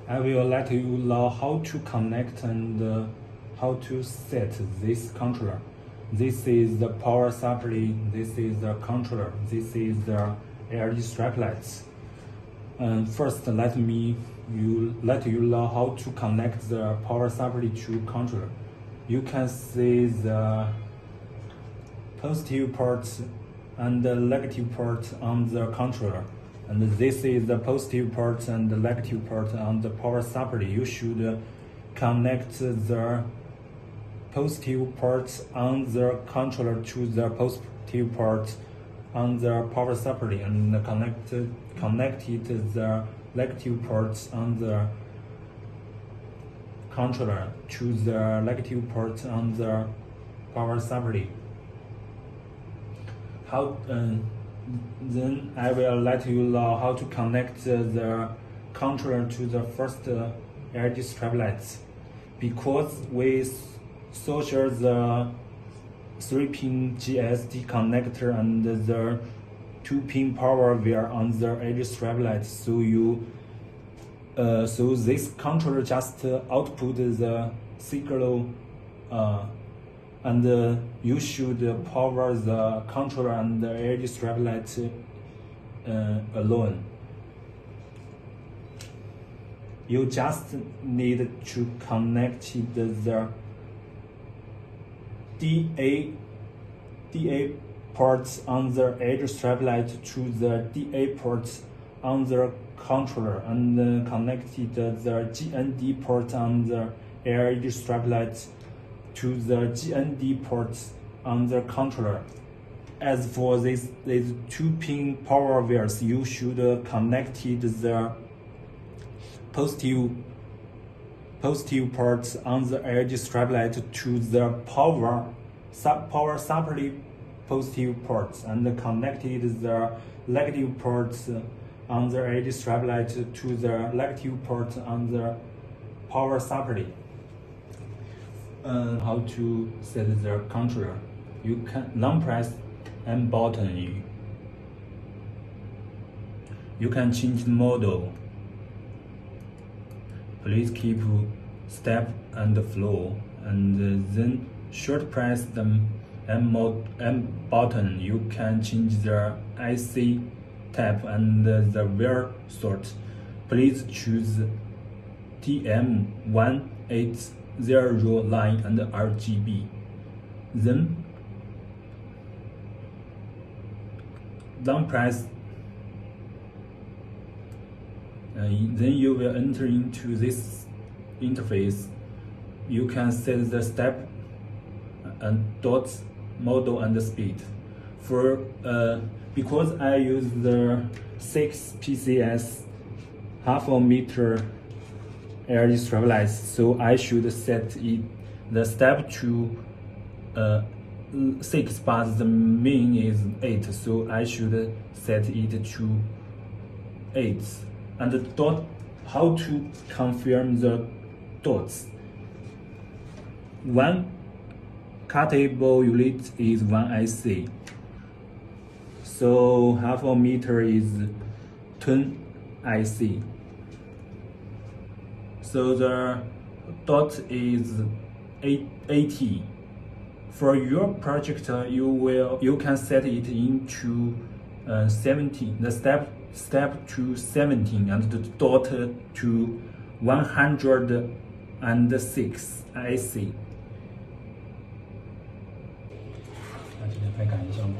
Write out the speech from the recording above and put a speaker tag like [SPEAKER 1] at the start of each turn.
[SPEAKER 1] I will let you know how to connect and how to set this controller. This is the power supply, this is the controller, this is the LED stripe lights. First, let you know how to connect the power supply to controller. You can see the positive port and the negative port on the controller. And this is the positive port and the negative port on the power supply. You should connect the positive port on the controller to the positive port on the power supply, and connected the negative port on the controller to the negative port on the power supply. Then I will let you know how to connect the controller to the first LED stripe lights. Because we social the 3-pin GSD connector and the 2-pin power wire on the LED stripe lights, so this controller just output the signal, and you should power the controller and the LED stripe light alone. You just need to connect the DA ports on the LED stripe light to the DA ports on the controller, and connected the GND port on the LED stripe light to the GND ports on the controller. As for these 2-pin power wires, you should connect the positive ports on the LED stripe light to the power supply positive ports, and connected the negative ports on the LED stripe light to the negative port on the power supply. How to set the controller? You can long press M button. You can change the model. Please keep step and flow, and then short press the M button. You can change the IC type and the wire sort. Please choose TM180 line and RGB. Then long press. Then you will enter into this interface. You can set the step and dots, model, and the speed. Because I use the 6 PCS half a meter LED stripe lights, so I should set the step to 6, but the mean is 8, so I should set it to 8. And the dot, how to confirm the dots? One cuttable unit is 1 IC, so half a meter is 10 IC. So the dot is 80. For your project, you can set it into 70. The step to 17, and the dot to 106 IC。那今天拍感一下吗？